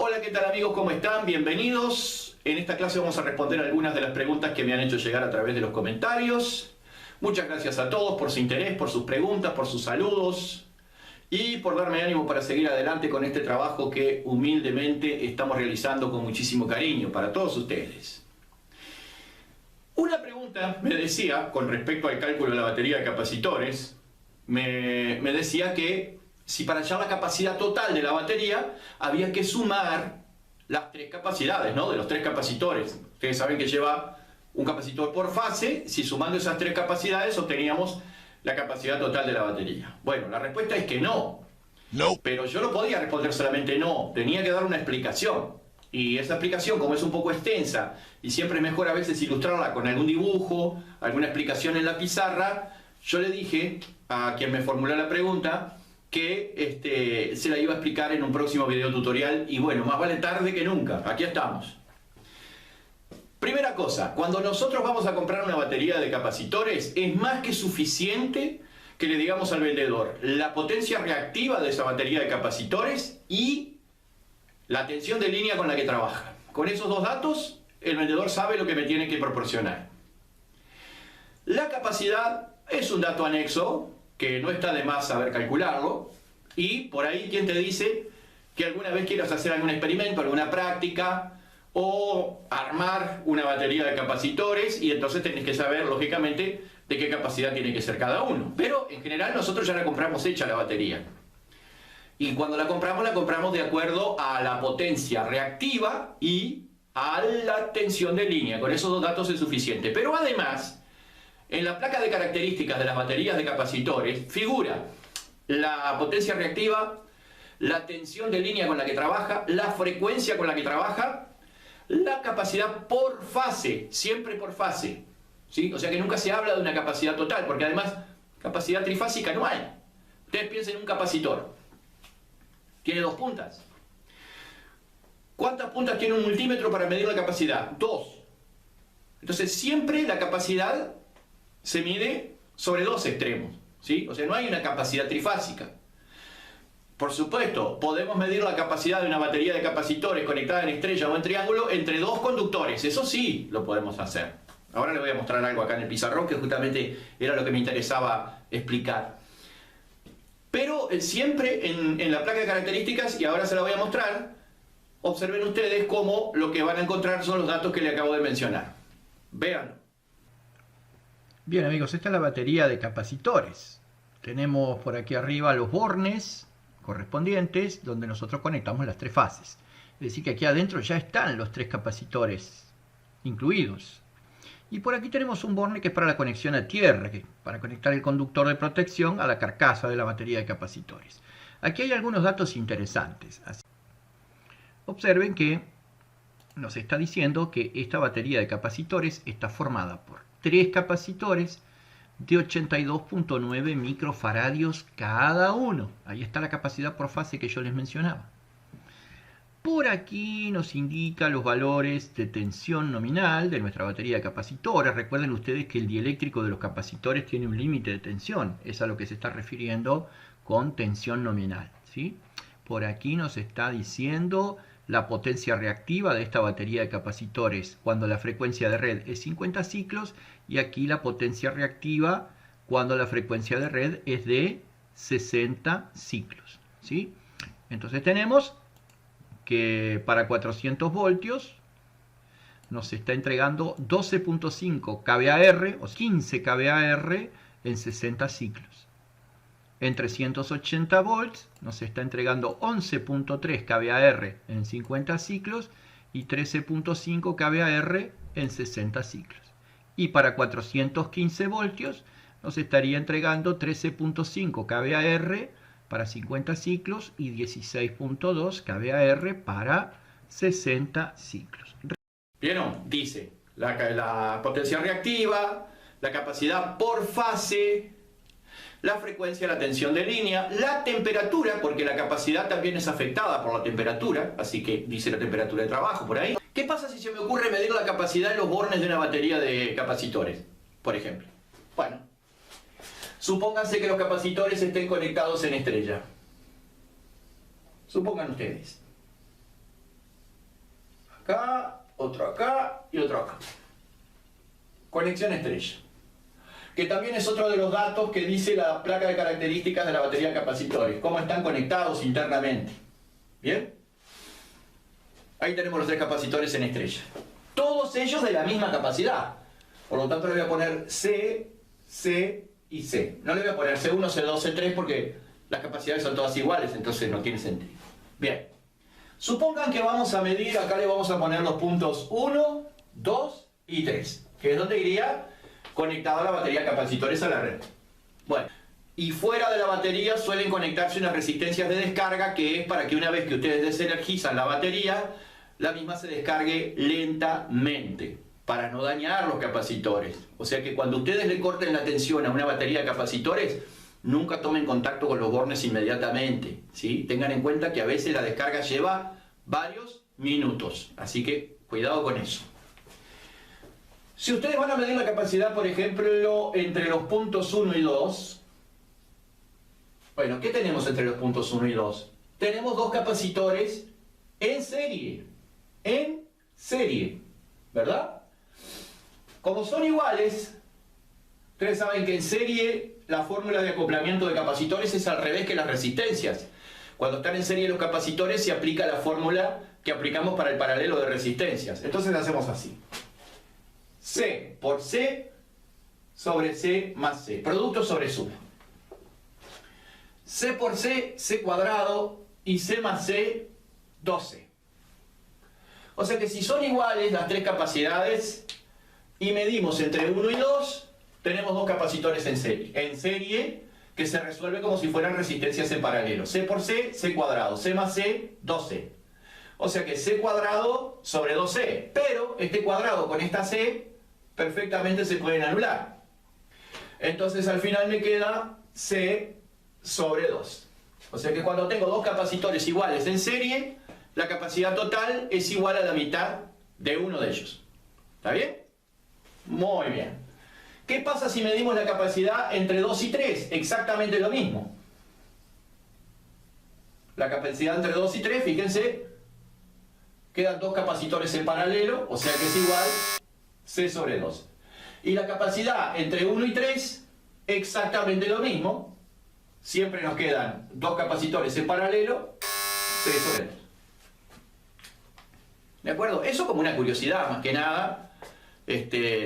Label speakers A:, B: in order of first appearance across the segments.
A: Hola, ¿qué tal amigos? ¿Cómo están? Bienvenidos. En esta clase vamos a responder algunas de las preguntas que me han hecho llegar a través de los comentarios. Muchas gracias a todos por su interés, por sus preguntas, por sus saludos y por darme ánimo para seguir adelante con este trabajo que humildemente estamos realizando con muchísimo cariño para todos ustedes. Una pregunta me decía, con respecto al cálculo de la batería de capacitores, me decía que si para hallar la capacidad total de la batería había que sumar las tres capacidades, ¿no? De los tres capacitores. Ustedes saben que lleva un capacitor por fase. Si sumando esas tres capacidades obteníamos la capacidad total de la batería. Bueno, la respuesta es que no. No. Pero yo no podía responder solamente no. Tenía que dar una explicación. Y esa explicación, como es un poco extensa, y siempre es mejor a veces ilustrarla con algún dibujo, alguna explicación en la pizarra, yo le dije a quien me formuló la pregunta que se la iba a explicar en un próximo video tutorial, y bueno, más vale tarde que nunca. Aquí estamos. Primera cosa, cuando nosotros vamos a comprar una batería de capacitores, es más que suficiente que le digamos al vendedor la potencia reactiva de esa batería de capacitores y la tensión de línea con la que trabaja. Con esos dos datos, el vendedor sabe lo que me tiene que proporcionar. La capacidad es un dato anexo, que no está de más saber calcularlo, y por ahí quien te dice que alguna vez quieras hacer algún experimento, alguna práctica, o armar una batería de capacitores, y entonces tenés que saber, lógicamente, de qué capacidad tiene que ser cada uno. Pero en general nosotros ya la compramos hecha la batería. Y cuando la compramos de acuerdo a la potencia reactiva y a la tensión de línea. Con esos dos datos es suficiente. Pero además, en la placa de características de las baterías de capacitores figura la potencia reactiva, la tensión de línea con la que trabaja, la frecuencia con la que trabaja, la capacidad por fase, siempre por fase, ¿sí? O sea que nunca se habla de una capacidad total, porque además capacidad trifásica no hay. Ustedes piensen en un capacitor. Tiene dos puntas. ¿Cuántas puntas tiene un multímetro para medir la capacidad? Dos. Entonces siempre la capacidad se mide sobre dos extremos, ¿sí? O sea, no hay una capacidad trifásica. Por supuesto, podemos medir la capacidad de una batería de capacitores conectada en estrella o en triángulo entre dos conductores. Eso sí lo podemos hacer. Ahora le voy a mostrar algo acá en el pizarrón que justamente era lo que me interesaba explicar. Pero siempre en la placa de características, y ahora se la voy a mostrar, observen ustedes cómo lo que van a encontrar son los datos que le acabo de mencionar. Véanlo.
B: Bien amigos, esta es la batería de capacitores. Tenemos por aquí arriba los bornes correspondientes donde nosotros conectamos las tres fases. Es decir que aquí adentro ya están los tres capacitores incluidos. Y por aquí tenemos un borne que es para la conexión a tierra, para conectar el conductor de protección a la carcasa de la batería de capacitores. Aquí hay algunos datos interesantes. Observen que nos está diciendo que esta batería de capacitores está formada por tres capacitores de 82.9 microfaradios cada uno. Ahí está la capacidad por fase que yo les mencionaba. Por aquí nos indica los valores de tensión nominal de nuestra batería de capacitores. Recuerden ustedes que el dieléctrico de los capacitores tiene un límite de tensión. Es a lo que se está refiriendo con tensión nominal, ¿sí? Por aquí nos está diciendo la potencia reactiva de esta batería de capacitores cuando la frecuencia de red es 50 ciclos, y aquí la potencia reactiva cuando la frecuencia de red es de 60 ciclos, ¿sí? Entonces tenemos que para 400 voltios nos está entregando 12.5 kVAr o 15 kVAr en 60 ciclos. En 380 volts nos está entregando 11.3 kVAr en 50 ciclos y 13.5 kVAr en 60 ciclos. Y para 415 voltios nos estaría entregando 13.5 kVAr para 50 ciclos y 16.2 kVAr para 60 ciclos.
A: ¿Vieron? Dice la potencia reactiva, la capacidad por fase, la frecuencia, la tensión de línea, la temperatura, porque la capacidad también es afectada por la temperatura, así que dice la temperatura de trabajo por ahí. ¿Qué pasa si se me ocurre medir la capacidad en los bornes de una batería de capacitores, por ejemplo? Bueno, supónganse que los capacitores estén conectados en estrella. Supongan ustedes. acá, otro acá y otro acá. Conexión estrella. Que también es otro de los datos que dice la placa de características de la batería de capacitores. Cómo están conectados internamente. ¿Bien? Ahí tenemos los tres capacitores en estrella. Todos ellos de la misma capacidad. Por lo tanto le voy a poner C, C y C. No le voy a poner C1, C2, C3 porque las capacidades son todas iguales, entonces no tiene sentido. Bien. Supongan que vamos a medir, acá le vamos a poner los puntos 1, 2 y 3, que es donde iría conectada la batería de capacitores a la red. Bueno, y fuera de la batería suelen conectarse unas resistencias de descarga, que es para que una vez que ustedes desenergizan la batería, la misma se descargue lentamente, para no dañar los capacitores. O sea que cuando ustedes le corten la tensión a una batería de capacitores, nunca tomen contacto con los bornes inmediatamente, ¿sí? Tengan en cuenta que a veces la descarga lleva varios minutos, así que cuidado con eso. Si ustedes van a medir la capacidad, por ejemplo, entre los puntos 1 y 2, bueno, ¿qué tenemos entre los puntos 1 y 2? Tenemos dos capacitores en serie, ¿verdad? Como son iguales, ustedes saben que en serie la fórmula de acoplamiento de capacitores es al revés que las resistencias. Cuando están en serie los capacitores se aplica la fórmula que aplicamos para el paralelo de resistencias. Entonces hacemos así. C por C sobre C más C. Producto sobre suma. C por C, C cuadrado y C más C, 2C. O sea que si son iguales las tres capacidades y medimos entre 1 y 2, tenemos dos capacitores en serie que se resuelve como si fueran resistencias en paralelo. C por C, C cuadrado. C más C, 2C. O sea que C cuadrado sobre 2C. Pero este cuadrado con esta C perfectamente se pueden anular. Entonces al final me queda C sobre 2. O sea que cuando tengo dos capacitores iguales en serie, la capacidad total es igual a la mitad de uno de ellos. ¿Está bien? Muy bien. ¿Qué pasa si medimos la capacidad entre 2 y 3? Exactamente lo mismo. La capacidad entre 2 y 3, fíjense, quedan dos capacitores en paralelo, o sea que es igual C sobre 2. Y la capacidad entre 1 y 3, exactamente lo mismo. Siempre nos quedan dos capacitores en paralelo, C sobre 2. ¿De acuerdo? Eso como una curiosidad, más que nada,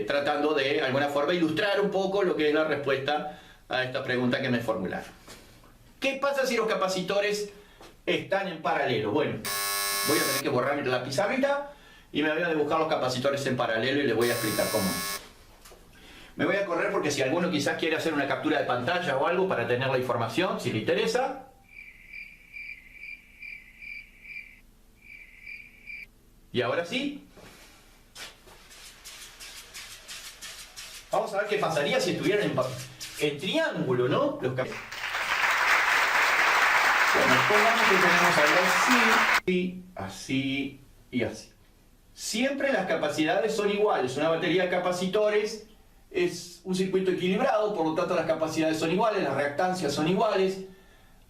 A: tratando de alguna forma ilustrar un poco lo que es la respuesta a esta pregunta que me formularon. ¿Qué pasa si los capacitores están en paralelo? Bueno, voy a tener que borrar la pizarrita y me voy a dibujar los capacitores en paralelo y les voy a explicar cómo. Me voy a correr porque si alguno quizás quiere hacer una captura de pantalla o algo para tener la información, si le interesa. Y ahora sí. Vamos a ver qué pasaría si estuvieran en triángulo, ¿no? Los bueno, pongamos que tenemos algo así, así y así. Siempre las capacidades son iguales. Una batería de capacitores es un circuito equilibrado, por lo tanto las capacidades son iguales, las reactancias son iguales,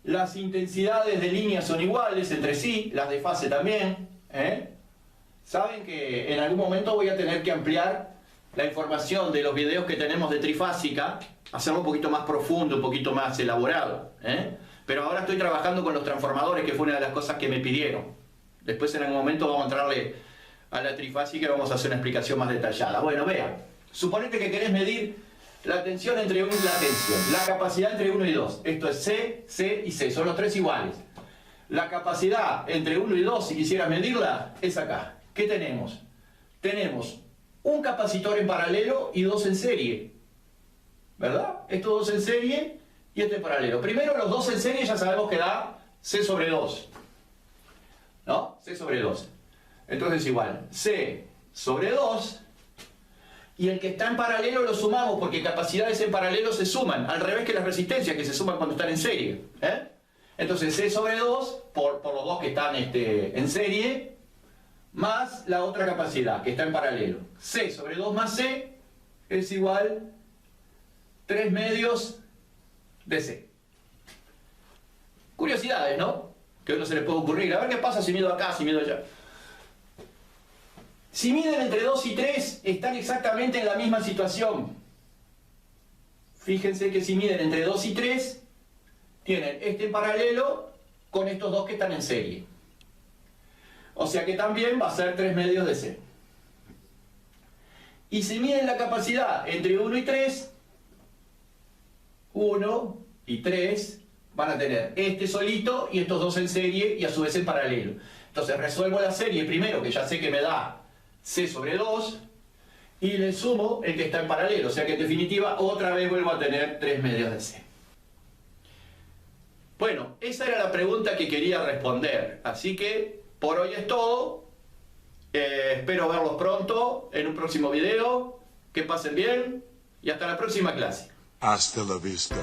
A: las intensidades de línea son iguales entre sí, las de fase también. Saben que en algún momento voy a tener que ampliar la información de los videos que tenemos de trifásica, hacerlo un poquito más profundo, un poquito más elaborado. Pero ahora estoy trabajando con los transformadores, que fue una de las cosas que me pidieron. Después en algún momento vamos a entrarle a la trifásica y vamos a hacer una explicación más detallada. Bueno, vean, suponete que querés medir la tensión entre la capacidad entre 1 y 2. Esto es C, C y C, son los tres iguales. La capacidad entre 1 y 2, si quisieras medirla, es acá. ¿Qué tenemos? Tenemos un capacitor en paralelo y dos en serie. ¿Verdad? Estos dos en serie y este en paralelo. Primero los dos en serie ya sabemos que da C sobre 2. ¿No? C sobre 2. Entonces igual, C sobre 2. Y el que está en paralelo lo sumamos porque capacidades en paralelo se suman. Al revés que las resistencias que se suman cuando están en serie. Entonces C sobre 2 por los dos que están en serie, más la otra capacidad que está en paralelo. C sobre 2 más C es igual 3 medios de C. Curiosidades, ¿no? Que a uno se les puede ocurrir. A ver qué pasa si mido acá, si mido allá. Si miden entre 2 y 3, están exactamente en la misma situación. Fíjense que si miden entre 2 y 3, tienen este en paralelo con estos dos que están en serie. O sea que también va a ser 3 medios de C. Y si miden la capacidad entre 1 y 3, 1 y 3 van a tener este solito y estos dos en serie y a su vez en paralelo. Entonces resuelvo la serie primero, que ya sé que me da C sobre 2, y le sumo el que está en paralelo. O sea que en definitiva otra vez vuelvo a tener 3 medios de C. Bueno, esa era la pregunta que quería responder. Así que por hoy es todo. Espero verlos pronto en un próximo video. Que pasen bien y hasta la próxima clase.
C: Hasta la vista,